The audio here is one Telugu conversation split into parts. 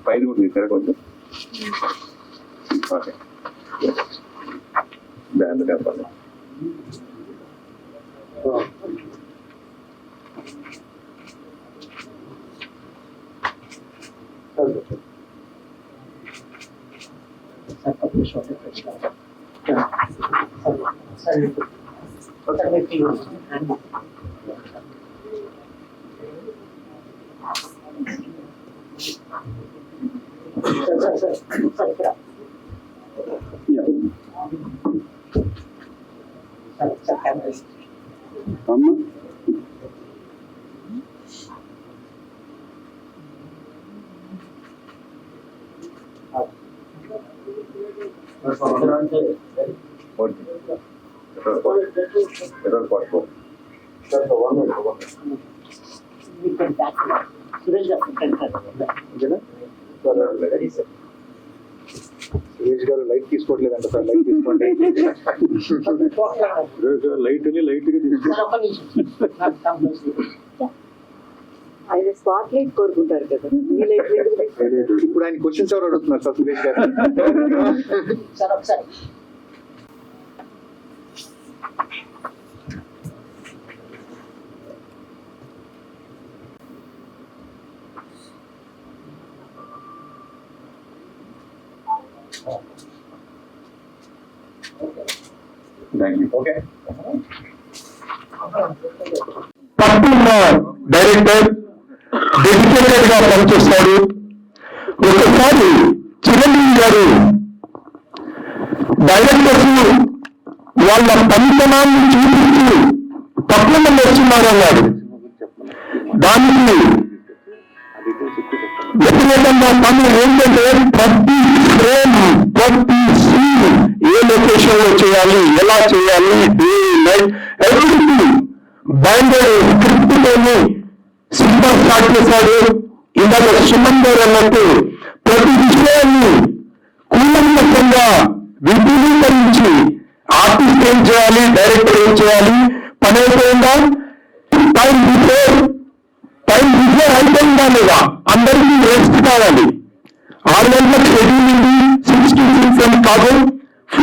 పైది కూడా తీసారా కొంచెం ఓకే బ్యాండ్ చెప్పాలి సురేష్ గారు లైట్ తీసుకోవట్లేదంట సార్. లైట్ తీసుకోండి. లైట్ లైట్ గా ఆయన స్పాట్ లైట్ కోరుకుంటారు కదా. ఇప్పుడు ఆయన క్వశ్చన్స్ ఎవరు అడుగుతున్నారు సార్ సురేష్ గారు? సార్ ఒకసారి డైరెక్టర్ డెడికేటెడ్ గా పనిచేస్తాడు. ఒకసారి చిరంజీవి గారు డైరెక్టర్స్ వాళ్ళ పనితనాన్ని చూపించి తక్కువ మంది వచ్చినారన్నాడు. దానికి వ్యతిరేకంగా పని ఏంటంటే ప్రతి ఫ్రేమ్ ప్రతి సీన్ ఏ లొకేషన్ లో చేయాలి, ఎలా చేయాలి, day night everything binded script తోని సినిమా స్టార్ట్ చేశాడు. ఇందాక సుమన్ గారు అన్నట్టు ప్రతి విషయాన్ని కూలంకషంగా విపులీకరించి ఆర్టిస్ట్ ఏం చేయాలి, డైరెక్టర్ ఏం చేయాలి, పని అయిపోయిందా, టైం బిఫోర్ అయిపోయిందా లేదా, అందరికీ రెస్ట్ కావాలి. 6 గంటలకు షెడ్యూల్ ఉంది, 6 to 6 అని కాదు,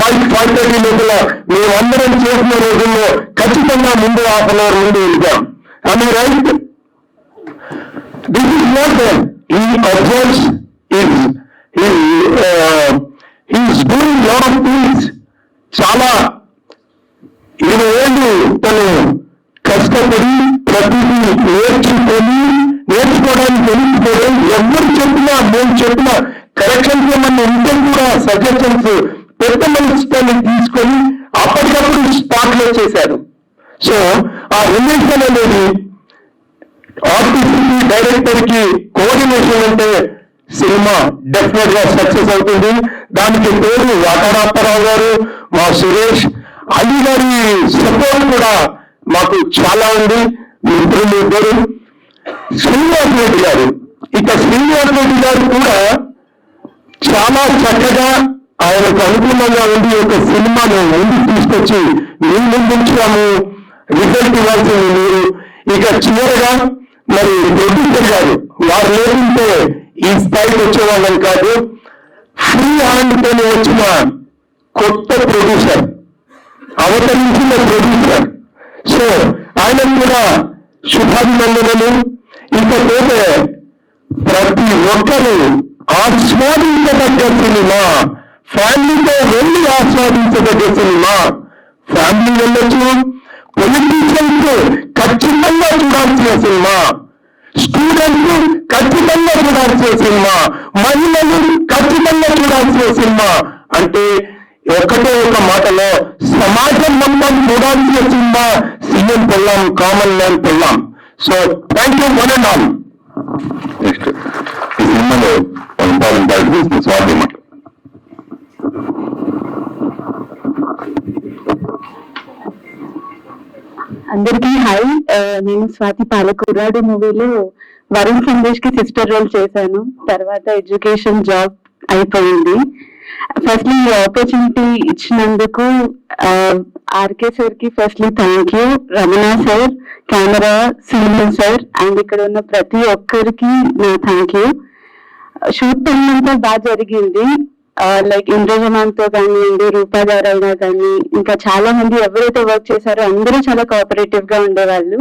5:30 లోపల మేమందరం చేసిన రోజుల్లో ఖచ్చితంగా ముందు 1/2 hour ముందు వెళ్తాం. I right. This is not then. He observes is doing lot of things. చాలా 20 ఏళ్ళు తను కష్టపడి ప్రతిదీ నేర్చుకోవడానికి తెలుసుకోవడం. ఎవరు చెప్పినా మేము చెప్పిన కరెక్షన్స్ ఏమన్నా ఉంటే కూడా సజెషన్స్ పెద్ద మనసుని తీసుకొని అప్పటికప్పుడు స్పాట్ లో చేశారు. సో ఆ రిలేషన్ అనేది ఆర్టిస్ట్ కి డైరెక్టర్ కి కోఆర్డినేషన్ ఉంటే సినిమా డెఫినెట్ గా సక్సెస్ అవుతుంది. దానికి పేరు వాటారాప్పారావు గారు, మా సురేష్ అలీ గారి సపోర్ట్ కూడా మాకు చాలా ఉంది. మిత్రులు ఇద్దరు, శ్రీనివాస్ రెడ్డి గారు. ఇక శ్రీనివాస్ రెడ్డి గారు కూడా చాలా చక్కగా ఆయనకు అనుకూలంగా ఉండి ఒక సినిమాను ముందుకు తీసుకొచ్చి మీ ముందుంచాము, రిజల్ట్ ఇవ్వాల్సింది మీరు. ఇక చివరగా మరి ప్రొడ్యూసర్ గారు, వారు లేకుంటే ఈ స్థాయికి వచ్చేవాళ్ళం కాదు. ఫ్రీ హ్యాండ్ తోనే వచ్చిన కొత్త ప్రొడ్యూసర్, అవతరించిన ప్రొడ్యూసర్. సో ఆయనకు కూడా శుభాభినందనలు. ఇకపోతే ప్రతి ఒక్కరూ ఆస్వాదించదగ్గ సినిమా, ఫ్యామిలీతో వెళ్ళి ఆస్వాదించదగ్గ సినిమా. ఫ్యామిలీ వెళ్ళొచ్చు, పొలిటీషియన్స్ ఖచ్చితంగా చూడాల్సిన సినిమా, స్టూడెంట్స్ ఖచ్చితంగా చూడాల్సిన సినిమా, మహిళలు ఖచ్చితంగా చూడాల్సిన సినిమా. అంటే ఒకటే ఒక మాటలో సమాజం మొత్తం చూడాల్సిన సినిమా సీఎం పెళ్ళాం, కామన్ మ్యాన్ పెళ్ళాం. So thank you one and all. Next ఈ సినిమాలో ఇంపార్టెంట్ స్వాధీనం అందరికీ హాయ్. నేను స్వాతి పాలకుర్రాడు మూవీలో వరుణ్ సందేశ్ కి సిస్టర్ రోల్ చేశాను. తర్వాత ఎడ్యుకేషన్ జాబ్ అయిపోయింది. ఫస్ట్లీ ఈ ఆపర్చునిటీ ఇచ్చినందుకు ఆర్కే సార్ కి firstly thank you, Ramana sir, camera, senior sir and ఇక్కడ ఉన్న ప్రతి ఒక్కరికి నా థ్యాంక్ యూ. షూట్ టైం అంతా బాగా జరిగింది. లైక్ ఇంద్రజమాన్ తో కానివ్వండి, రూపా గారు అయినా కానీ, ఇంకా చాలా మంది ఎవరైతే వర్క్ చేశారో అందరూ చాలా కోఆపరేటివ్ గా ఉండేవాళ్ళు.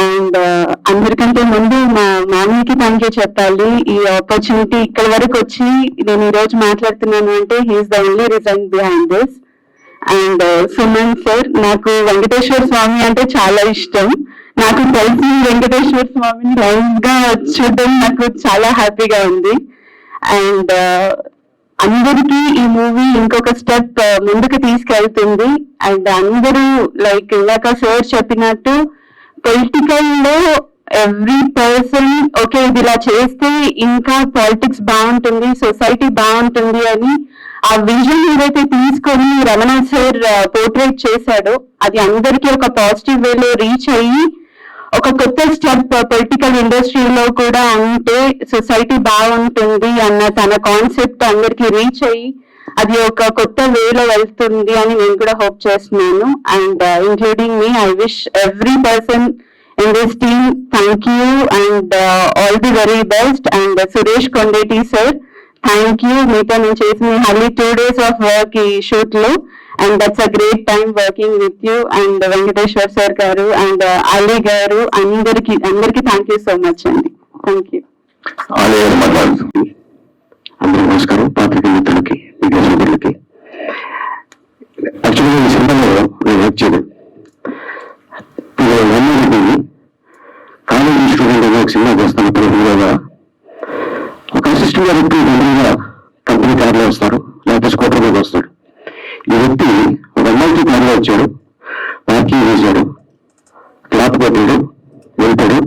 అండ్ అందరికంటే ముందు మా మామయ్యకి థ్యాంక్ యూ చెప్పాలి. ఈ ఆపర్చునిటీ ఇక్కడ వరకు వచ్చి నేను ఈ రోజు మాట్లాడుతున్నాను అంటే he's the only reason behind this. And Suman sir, నాకు వెంకటేశ్వర స్వామి అంటే చాలా ఇష్టం. నాకు తెలిసి వెంకటేశ్వర స్వామిని లైవ్ గా చూడడం నాకు చాలా హ్యాపీగా ఉంది. అండ్ అందరికీ ఈ మూవీ ఇంకొక స్టెప్ ముందుకు తీసుకెళ్తుంది. అండ్ అందరూ లైక్ ఇందాక సార్ చెప్పినట్టు పొలిటికల్ లో ఎవ్రీ పర్సన్ ఓకే ఇది ఇలా చేస్తే ఇంకా పాలిటిక్స్ బాగుంటుంది, సొసైటీ బాగుంటుంది అని ఆ విజన్ ఏదైతే తీసుకొని రమణ సార్ పోర్ట్రేట్ చేశాడో అది అందరికీ ఒక పాజిటివ్ వేలో రీచ్ అయ్యి ఒక కొత్త స్టెప్ పొలిటికల్ ఇండస్ట్రీలో కూడా అంటే సొసైటీ బాగుంటుంది అన్న తన కాన్సెప్ట్ అందరికి రీచ్ అయ్యి అది ఒక కొత్త వేలో వెళ్తుంది అని నేను కూడా హోప్ చేస్తున్నాను. And including me, I wish every person in this team thank you and all the very best. And Suresh Kondeti sir thank you. మీతో నేను చేసిన హల్లీ 2 days ఆఫ్ వర్క్ ఈ షూట్ లో and that's a great time working with you. And Venkateshwar sir గారు అండ్ అలీ గారు అందరికి థ్యాంక్ యూ సో మచ్ అండి. Thank you. అందరూ నమస్కారం. పాత్రికేయ మిత్రులకి, మీడియా సోదరులకి. యాక్చువల్గా ఈ సినిమాలో నేను వర్క్ చేయలేదు. కాలేజీ స్టూడెంట్ ఒక సినిమా చేస్తున్నప్పుడు హీరోగా ఒక అసిస్టెంట్ డైరెక్టర్ జనరల్గా కంపెనీ కార్లో వస్తారు, లేకపోతే స్కూటర్ మీద వస్తాడు. ఈ వ్యక్తి ఒక అమ్మాయికి కార్లో వచ్చాడు, పార్కింగ్ చేశాడు, క్లాప్ కొట్టాడు, వెళ్తాడు.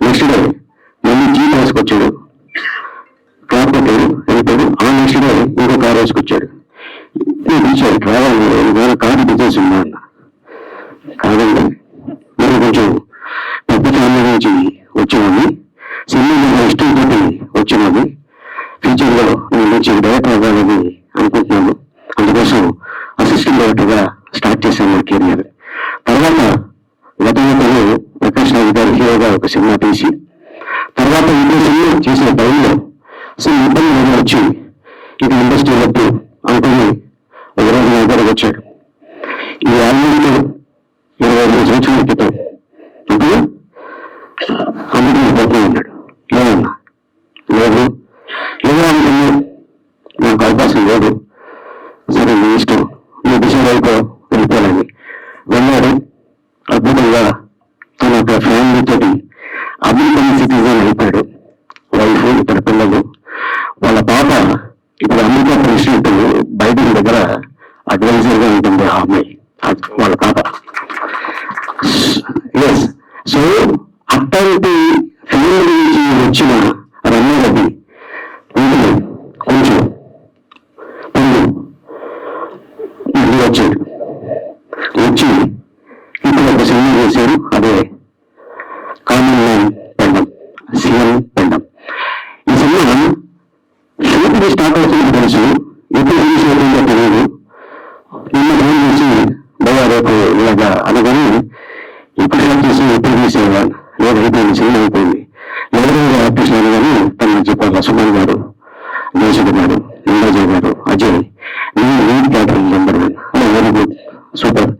నెక్స్ట్ డే మళ్ళీ జీప్ వేసుకొచ్చాడు, క్లాప్ కొట్టాడు, వెళ్తాడు. ఆ నెక్స్ట్ డే ఇంకో కార్ వేసుకొచ్చాడు. ఇచ్చాడు ట్రావెల్ వేరే కారు బిజినెస్ ఉందా అన్న. కాదండి, మీరు కొంచెం పెద్ద ఫ్యామిలీ నుంచి వచ్చేవాడిని, సినిమా మీద ఇష్టంతో వచ్చినది, ఫ్యూచర్లో నేను మంచి డైరెక్టర్ అవ్వాలని అనుకుంటున్నాను, అందుకోసం అసిస్టెంట్ డైరెక్టర్ గా స్టార్ట్ చేశాను నా కెరియర్. తర్వాత గతంలో ప్రకాష్ రాజ్ గారు హీరోగా ఒక సినిమా తీసి తర్వాత ఇంకో సినిమా చేసిన టైంలో అసలు ఇబ్బంది వచ్చి ఇక ఇండస్ట్రీ వద్దు అనుకుని ఒకరోజు నా దగ్గరకు వచ్చాడు. ఈ ఆల్మోస్ట్ 25 సంవత్సరాల క్రితం. అంటే అందుకని పోతూ ఉన్నాడు. లేదన్నా, లేదు ఏదో అనుకున్నా, నాకు అవకాశం లేదు, సరే నీ ఇష్టం, నువ్వు డిసైడ్ అయిపో, వెళ్ళిపోవాలని వెళ్ళాడు. అద్భుతంగా తన యొక్క ఫ్యామిలీతో అమెరికన్ సిటిజన్ అయిపోయాడు. వైఫ్, ఇద్దరు పిల్లలు, వాళ్ళ పాప ఇప్పుడు అమెరికా ప్రెసిడెంట్ బైడెన్ దగ్గర అడ్వైజర్ గా ఉంటుంది ఆ అమ్మాయి, వాళ్ళ పాప. ఎస్, సో అట్లాంటి ఫ్యామిలీ నుంచి వచ్చిన రమ్యగడ్డి ఇంటికి కొంచెం వచ్చాడు. వచ్చి ఇప్పుడు ఒక సినిమా చేశారు, అదే common man Pendem, CM Pendem. ఈ సినిమా షూటింగ్ స్టార్ట్ అవుతుందని తెలుసు, ఎప్పుడు రిలీజ్ అవుతుందో తెలియదు. నిన్న ఫోన్ చేసి భయ రేపు ఇలాగా అనగానే ఇప్పుడు షాట్ చేసి ఎప్పుడు తీసేవాళ్ళు, లేదు అయిపోయింది, సినిమా అయిపోయింది. ఎవరు ఆర్టిస్ట్ అయినా కానీ తను చెప్పాలి, సుమన్ గారు, జయసుధ గారు, ఇంద్రజయ్ గారు, అజయ్, నేను lead catering number 1, very good, super,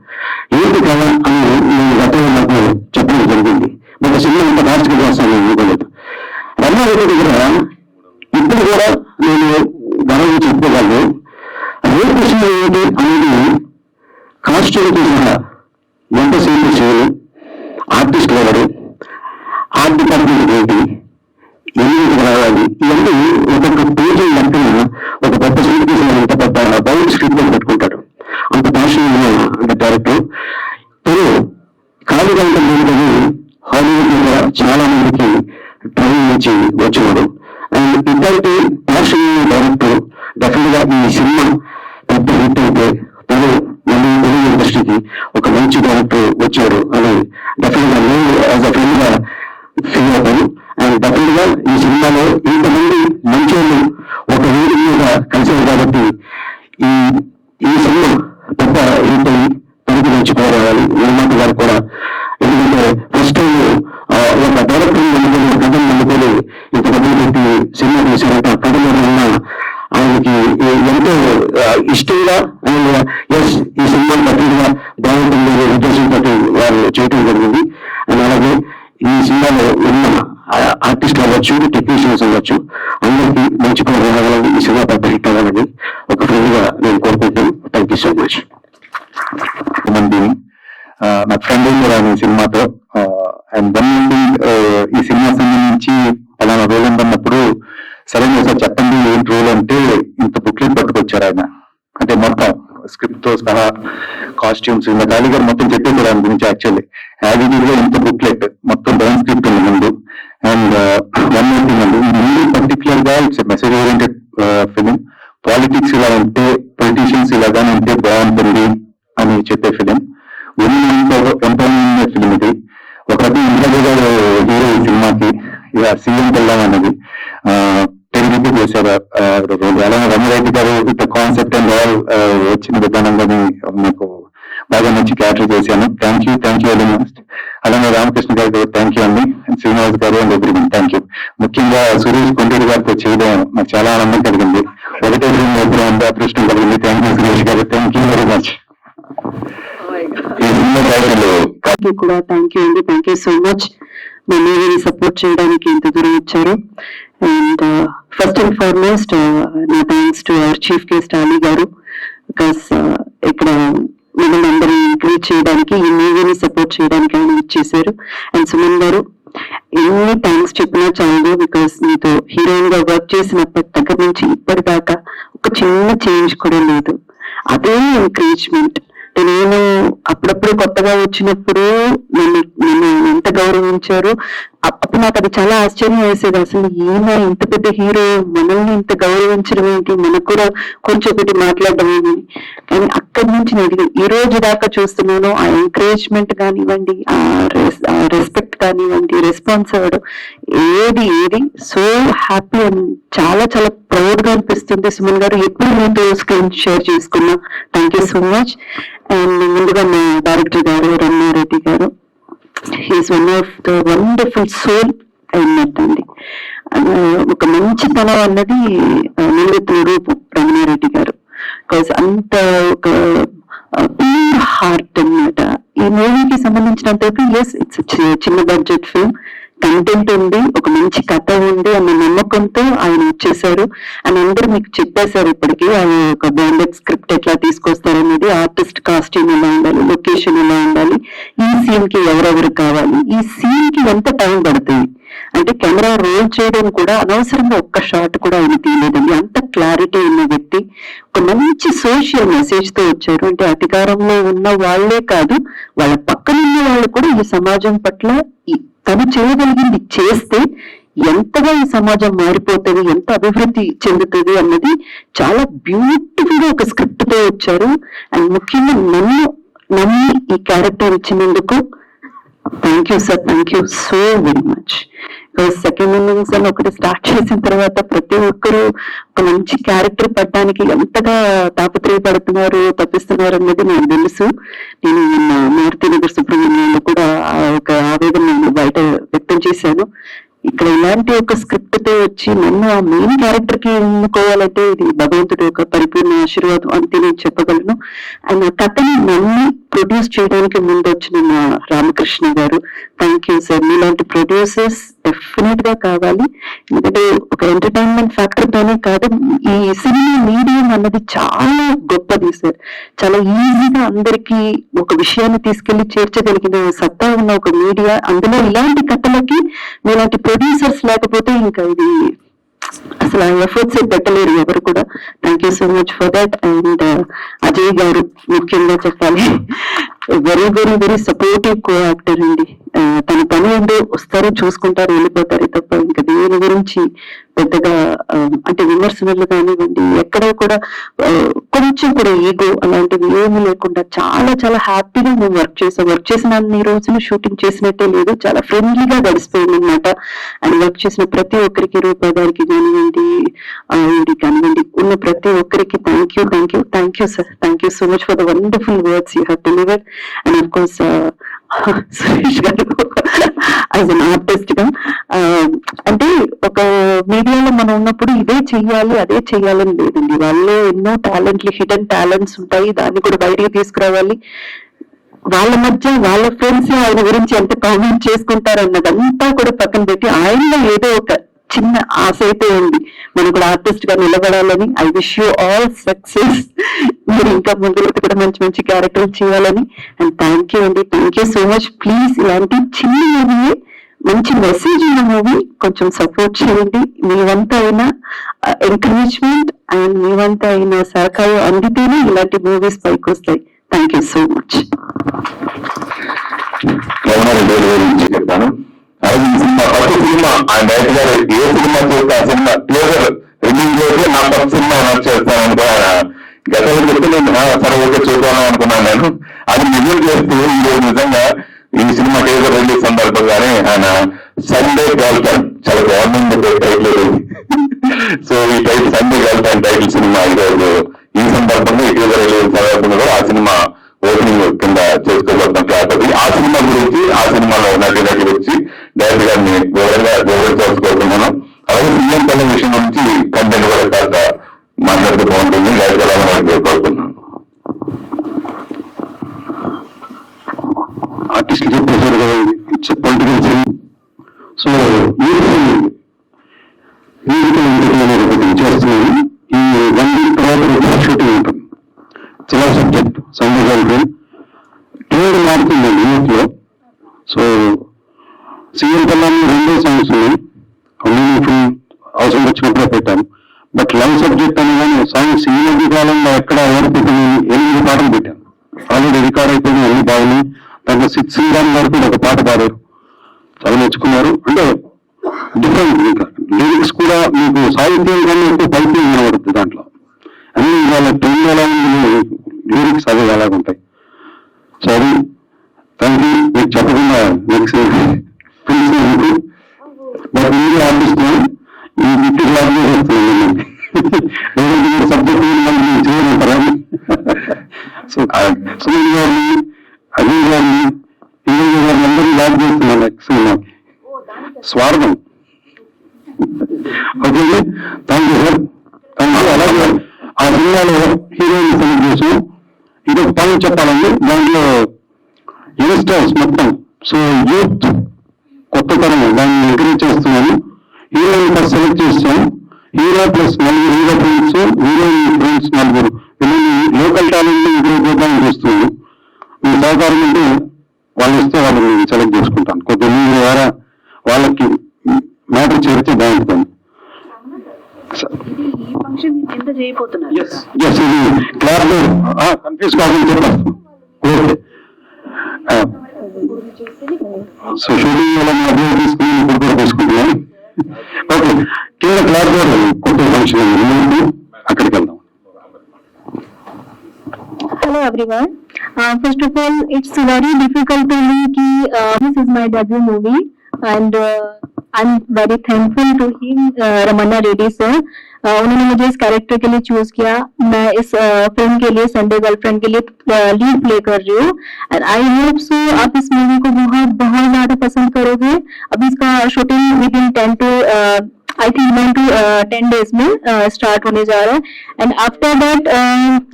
ఏంటి కదా అని నేను గతంలో నాకు చెప్పడం జరిగింది. ఒక సినిమా ఇంత ఫాస్ట్గా చేస్తాను నేను అనుకోలేదు. రమ్మారెడ్డి దగ్గర ఇప్పుడు కూడా నేను గర్వంగా చెప్పుకోగలను. రేపు సినిమా ఏంటి అనేది కాస్ట్యూమ్తో సహా ఎంతసేపు చేయను, ఆర్టిస్ట్ ఎవరు, ఆర్ట్ డిపార్ట్మెంట్ ఏంటి, ఎన్ని రావాలి, ఇవన్నీ ఒక్కొక్క పేజీ లెక్కన ఒక పెద్ద సీట్ తీసిన అంత పెద్ద బౌండ్ స్క్రిప్ట్ పెట్టుకుంటాడు. అంత ప్యాషన్ అంటే డైరెక్టర్. తను ఖాళీగా ఉంటుంది, హాలీవుడ్ దగ్గర చాలా మందికి ట్రైనింగ్ నుంచి వచ్చినాడు. అండ్ ఇద్దరికి ప్యాషన్ డైరెక్టర్. డెఫినెట్ గా ఈ సినిమా పెద్ద హిట్ అయితే తను మళ్ళీ తెలుగు ఇండస్ట్రీకి ఒక మంచి డైరెక్టర్ వచ్చారు అని డెఫినెట్ గా నేను యాజ్ అ ఫ్రెండ్ గా ఫీల్ అవుతాను. అండ్ డెఫినెట్ గా ఈ సినిమాలో ఇంతమంది మంచి వాళ్ళు ఒక వేదిక మీద కలిసారు కాబట్టి ఈ సినిమా పెద్ద ఇంటి పనికి తెచ్చుకోవాలి నిర్మాత గారు కూడా. ఎందుకంటే ఫస్ట్ టైం ఒక డైరెక్టర్ నమ్ముకొని కథను నమ్ముకొని ఇంత డబ్బులు పెట్టి సినిమా తీశారంటే ఆ కథలో ఉన్న ఆయనకి ఎంతో ఇష్టంగా ఆయన ఎస్ ఈ సినిమా డబ్బులుగా బాగుంటుంది ఉద్దేశంతో వారు చేయటం జరిగింది. అండ్ అలాగే ఈ సినిమాలో ఉన్న ఆర్టిస్ట్ అవ్వచ్చు, టెక్నీషియన్స్ అవ్వచ్చు, అందరికీ మంచి పేరు రావాలని, ఈ సినిమా పెద్ద హిట్ అవ్వాలని ఒక ఫ్రెండ్ గా నేను కోరుకుంటున్నాను. Thank you so much. నా ఫ్రెండ్ రాని సినిమాతో అండ్ వన్ ఈ సినిమా సంబంధించి అలానా రోల్ అన్నప్పుడు సరైన సార్ చెప్పండి ఏంటి రోల్ అంటే ఇంత బుక్లెట్ పట్టుకొచ్చారు ఆయన. అంటే మొత్తం స్క్రిప్ట్ తో సహా కాస్ట్యూమ్స్ ఇంకా గాలి గారు మొత్తం చెప్పేది దాని గురించి. యాక్చువల్లీ యాజిటీవ్ గా ఇంత బుక్లెట్ మొత్తం డౌన్ స్క్రిప్ట్ ఉంది ముందు. అండ్ వన్ మోర్ థింగ్ అండి, ముందు పర్టికులర్ గా it's message oriented film. Politics ఇలా ఉంటే, పొలిటీషియన్స్ ఇలాగానే ఉంటే బాగుంటుంది అని చెప్పే ఫిలిం. ఎంపవర్మెంట్ ఫిలిం ఇది. ఒక రకం ఇంద్రజ గారు హీరో ఈ సినిమాకి, ఇక సీఎం వెళ్దాం అన్నది పెరిగి చేశారు రోల్. అలాగే రమరెడ్డి గారు విత్ కాన్సెప్ట్ అండ్ ఆల్ వచ్చిన విధానంగానే నాకు బాగా మంచి క్యారెక్టర్ చేశాను. Thank you very much. అలాగే రామకృష్ణ గారికి థ్యాంక్ యూ అండి, శ్రీనివాస్ గారు అండ్ ఎవ్రీ థ్యాంక్ యూ. ముఖ్యంగా సురేష్ కొండూరు గారితో చేయడం నాకు చాలా ఆనందం కలిగింది. ఒకటే అదృష్టం కలిగింది. థ్యాంక్ యూ సురేష్ గారు, థ్యాంక్ యూ వెరీ మచ్. కూడా థ్యాంక్ యూ అండి, థ్యాంక్ యూ సో మచ్. మా మూవీని సపోర్ట్ చేయడానికి ఇంత దూరం వచ్చారు. అండ్ ఫస్ట్ అండ్ ఫార్మోస్ట్ నా thanks to our chief guest Ali గారు, బికాస్ ఇక్కడ మిమ్మల్ని అందరినీ ఎంకరేజ్ చేయడానికి, ఈ మూవీని సపోర్ట్ చేయడానికి ఆయన ఇచ్చేసారు. అండ్ సుమన్ గారు, ఎన్ని థ్యాంక్స్ చెప్పినా చాలు, బికాస్ మీతో హీరోయిన్ గా వర్క్ చేసినప్పటి దగ్గర నుంచి ఇప్పటిదాకా ఒక చిన్న చేంజ్ కూడా లేదు. అదే ఎంకరేజ్మెంట్. నేను అప్పుడప్పుడు కొత్తగా వచ్చినప్పుడు నన్ను ఎంత గౌరవించారు. అప్పుడు నాకు అది చాలా ఆశ్చర్యం వేసేది. అసలు ఈయన ఇంత పెద్ద హీరో మనల్ని ఇంత గౌరవించడం ఏంటి, మనకు కూడా కొంచెం ఒకటి మాట్లాడడం ఏంటి. కానీ అక్కడి నుంచి నేను ఈ రోజు దాకా చూస్తున్నాను, ఆ ఎంకరేజ్మెంట్ కానివ్వండి, ఆ రెస్పెక్ట్ కానివ్వండి, రెస్పాన్స్ అవ్వడం, ఏది సో హ్యాపీ అండ్ చాలా చాలా ప్రౌడ్ గా అనిపిస్తుంది. సుమన్ గారు, ఎప్పుడు మీతో స్క్రీన్ షేర్ చేసుకున్నా. Thank you so much. And ముందుగా మా డైరెక్టర్ గారు రమణారెడ్డి గారు, he is one of the wonderful soul అయినట్టండి. ఒక మంచితనం అన్నది నిలబెట్టిన రూపం రమణారెడ్డి గారు. బికాజ్ అంత ఒక ప్యూర్ హార్ట్ అన్నమాట. ఈ మూవీకి సంబంధించినంత ఎస్ ఇట్స్ చిన్న బడ్జెట్ ఫిల్మ్, కంటెంట్ ఉంది, ఒక మంచి కథ ఉంది అన్న నమ్మకంతో ఆయన వచ్చేసారు. అని అందరూ మీకు చెప్పేశారు ఇప్పటికీ. ఆయన ఒక బ్రాండెడ్ స్క్రిప్ట్ ఎట్లా తీసుకొస్తారనేది, ఆర్టిస్ట్ కాస్ట్యూమ్ ఎలా ఉండాలి, లొకేషన్ ఎలా ఉండాలి, ఈ సీన్ కి ఎవరెవరు కావాలి, ఈ సీన్ కి ఎంత టైం పడుతుంది అంటే కెమెరా రోల్ చేయడం కూడా అనవసరంగా ఒక్క షాట్ కూడా ఆయన తీయలేదండి. అంత క్లారిటీ ఉన్న వ్యక్తి, ఒక మంచి సోషల్ మెసేజ్ తో వచ్చారు. అంటే అధికారంలో ఉన్న వాళ్లే కాదు, వాళ్ళ పక్కనున్న వాళ్ళు కూడా ఈ సమాజం పట్ల తను చేయగలిగింది చేస్తే ఎంతగా ఈ సమాజం మారిపోతుంది, ఎంత అభివృద్ధి చెందుతుంది అన్నది చాలా బ్యూటిఫుల్ గా ఒక స్క్రిప్ట్ తో వచ్చారు. అండ్ ముఖ్యంగా నన్ను నమ్మి ఈ క్యారెక్టర్ ఇచ్చినందుకు thank you sir, thank you so very much. Second innings అని ఒకటి స్టార్ట్ చేసిన తర్వాత ప్రతి ఒక్కరూ ఒక మంచి క్యారెక్టర్ పడడానికి ఎంతగా తాపత్రయపడుతున్నారు, తప్పిస్తున్నారు అన్నది నాకు తెలుసు. నేను మారుతి నగర్ సుబ్రహ్మణ్యంలో కూడా ఒక ఆవేదన నేను బయట వ్యక్తం చేశాను. ఇక్కడ ఇలాంటి ఒక స్క్రిప్ట్ తో వచ్చి నన్ను ఆ మెయిన్ క్యారెక్టర్ కి ఎన్నుకోవాలంటే ఇది భగవంతుడి యొక్క పరిపూర్ణ ఆశీర్వాదం అంతే నేను చెప్పగలను. అండ్ ఆ కథని నన్ను ప్రొడ్యూస్ చేయడానికి ముందు వచ్చిన మా రామకృష్ణ గారు, థ్యాంక్ యూ సార్. మీలాంటి ప్రొడ్యూసర్స్ డెఫినెట్ గా కావాలి. ఎందుకంటే ఒక ఎంటర్టైన్మెంట్ ఫ్యాక్టర్ తోనే కాదు, ఈ సినిమా మీడియం అన్నది చాలా గొప్పది సార్. చాలా ఈజీగా అందరికి ఒక విషయాన్ని తీసుకెళ్లి చేర్చగలిగిన సత్తా ఉన్న ఒక మీడియా. అందులో ఇలాంటి కథలకి మీలాంటి ప్రొడ్యూసర్స్ లేకపోతే ఇంకా ఇది అసలు ఆ ఎఫర్ట్స్ పెట్టలేరు ఎవరు కూడా. Thank you so much for that. And Ajay గారు ముఖ్యంగా చెప్పాలి, very very very supportive co actor అండి. తన పని ఏంటో వస్తారు, చూసుకుంటారు, వెళ్ళిపోతారు తప్ప ఇంకా దేని గురించి పెద్దగా అంటే విమర్శలు కానివ్వండి ఎక్కడ కూడా కొంచెం కూడా ఈగో అలాంటివి ఏమీ లేకుండా చాలా చాలా హ్యాపీగా మేము వర్క్ చేసిన అన్ని రోజులు షూటింగ్ చేసినట్టే లేదు, చాలా ఫ్రెండ్లీగా గడిచిపోయింది అనమాట. అండ్ వర్క్ చేసిన ప్రతి ఒక్కరికి, రూపా గారికి కానివ్వండి, కానివ్వండి, ఉన్న ప్రతి ఒక్కరికి thank you sir, thank you so much for the wonderful words you have delivered. And of course Suresh గారు యాజ్ అన్ ఆర్టిస్ట్ గా అంటే ఒక మీడియాలో మనం ఉన్నప్పుడు ఇదే చెయ్యాలి అదే చెయ్యాలని లేదండి. వాళ్ళలో ఎన్నో టాలెంట్లు, హిడెన్ టాలెంట్స్ ఉంటాయి, దాన్ని కూడా బయటకు తీసుకురావాలి. వాళ్ళ మధ్య వాళ్ళ ఫ్రెండ్స్ ఆయన గురించి ఎంత కామెంట్ చేసుకుంటారు అన్నదంతా కూడా పక్కన పెట్టి ఆయనలో ఏదో ఒక చిన్న ఆశ అయితే ఉంది, మనం కూడా ఆర్టిస్ట్ గా నిలబడాలని. I wish you all success. మీరు ఇంకా ముందు కూడా మంచి మంచి క్యారెక్టర్లు చేయాలని. అండ్ థ్యాంక్ యూ అండి, thank you so much. Please ఇలాంటి చిన్న మూవీ, మంచి మెసేజ్ ఉన్న మూవీ కొంచెం సపోర్ట్ చేయండి. మీ వంత అయిన ఎంకరేజ్మెంట్ అండ్ మీ వంత అయిన సహకారం అందితేనే ఇలాంటి మూవీస్ పైకి వస్తాయి. Thank you so much. First cinema ఆయన డైరెక్టర్ గారు ఏ సినిమా చూస్తే ఆ సినిమా క్లోజర్ రిలీజ్ చేసి నా ఫస్ట్ సినిమా అనౌన్స్ చేస్తాను అనుకో. గతంలో చెప్తే నేను సరే ఓకే చూద్దాను అనుకున్నాను నేను. అది నిజం చేస్తూ ఈరోజు నిజంగా ఈ సినిమా క్లోజర్ రిలీజ్ సందర్భంగానే ఆయన సండే గర్ల్ ఫ్రెండ్ చాలా బాగుంది టైటిల్. సో ఈ title Sunday girl friend title cinema ఈరోజు ఈ సందర్భంగా ఈ క్లోజర్ రిలీజ్ సందర్భంగా కూడా ఆ సినిమా ఓపెనింగ్ కింద చేసుకోబోతున్న క్లాస్ అది. ఆ సినిమా గురించి, ఆ సినిమాలో నటుల గురించి డైరెక్టర్ గారిని వివరించుకోవాలనుకుంటున్నాను. అలాగే సీఎం పల్లె విషయం గురించి కంటెంట్ కూడా కాస్త మాట్లాడితే బాగుంటుంది, డైరెక్టర్ గారిని కోరుతున్నాను. ఆర్టిస్టులు చెప్పేసారు కదా, ఇట్స్ పొలిటికల్. సో చేస్తున్నాను. ఈ 1 week తర్వాత షూటింగ్ ఉంటుంది. చాలా సబ్జెక్ట్ సందేహాలు ట్రేడ్ మారుతుంది యూత్ లో. సో సీఎం పిల్లలు 2 సాంగ్స్ ఉన్నాయి, అవసరం వచ్చినప్పుడే పెట్టాను. బట్ లవ్ సబ్జెక్ట్ అనగానే సాంగ్స్ ఈ మధ్య కాలంలో ఎక్కడ ఎవరికి 8 పాటలు పెట్టాను. ఆల్రెడీ రికార్డ్ అయిపోయింది, అన్ని బాగున్నాయి. దాంట్లో 6 సింగారం వరకు ఒక పాట పాడారు, చాలా మెచ్చుకున్నారు. అంటే డిఫరెంట్, ఇంకా లిరిక్స్ కూడా మీకు సాహిత్యం కానీ ఎక్కువ పైకి వినబడుతుంది దాంట్లో. అన్ని వాళ్ళ ట్రెండ్ ఎలా ఉంది, లిరిక్స్ అదే అలాగుంటాయి. సో అది థ్యాంక్ యూ. మీకు చెప్పకుండా నెక్స్ట్ బట్ మీరు ఆర్టిస్తున్నాను ఈ బిట్టి లాగా వస్తున్నాను. సబ్జెక్ట్ చేయమంటారా? సో సునీల్ గారిని, అజయ్ గారిని, ఇంద్రజీ గారిని అందరూ లాగ్ చేస్తున్నాను సినిమాకి. స్వార్థం. ఓకే అండి, thank you sir, thank you. అలాగే ఆ సినిమాలో హీరోయిన్ సెలెక్ట్ చేసాం. ఇంకొక పాయింట్ చెప్పాలండి, దాంట్లో యంగ్స్టర్స్ మొత్తం, సో యూత్ కొత్త తరం, దాన్ని ఎంకరేజ్ చేస్తున్నాను. హీరోయిన్ ఫస్ట్ సెలెక్ట్ చేస్తాం. Hero plus 4 hero friends, heroine friends 4. వీళ్ళని లోకల్ టాలెంట్ ఇంప్రూవ్ చేద్దామని చూస్తుంది. మీ సహకారం ఉంటే వాళ్ళు ఇస్తే వాళ్ళని సెలెక్ట్ చేసుకుంటాను. కొద్దిగా మీ ద్వారా వాళ్ళకి మ్యాటర్ చేరితే బాగుంటుంది. క్లాస్ కన్ఫ్యూజ్ కాకుండా చెప్పాను. ఓకే, సో షూటింగ్ వల్ల అభివృద్ధి తీసుకుని ఇప్పుడు కూడా తీసుకుంటున్నాను. ఓకే, కింద క్లాస్ కొత్త ఫంక్షన్ అక్కడికి వెళ్దాం. Hello everyone. First of all, it's very difficult to me कि this is my debut movie and I'm very thankful to him, Ramana Reddy sir. उन्होंने मुझे इस कैरेक्टर के लिए चूज किया. मैं इस फिल्म के लिए संडे गर्लफ्रेंड के लिए लीड प्ले कर रही हूँ एंड आई होप सो आप इस मूवी को बहुत बहुत ज्यादा पसंद करोगे. अभी इसका shooting with in 10 to I think 9 to 10 days में स्टार्ट होने जा रहा है एंड आफ्टर दैट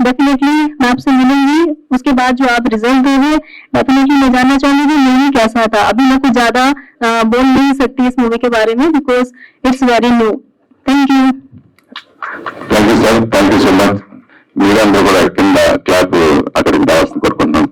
डेफिनेटली मैं आपसे मिलूंगी. उसके बाद जो आप रिजल्ट दोगे डेफिनेटली मैं जानना चाहूंगी मूवी कैसा था. अभी मैं कुछ ज्यादा बोल नहीं सकती इस मूवी के बारे में because it's very new. Thank you. Thank you sir, thank you so much. మీరందరూ కూడా కింద క్లాప్ అక్కడికి రావాల్సింది కోరుకుంటున్నాం.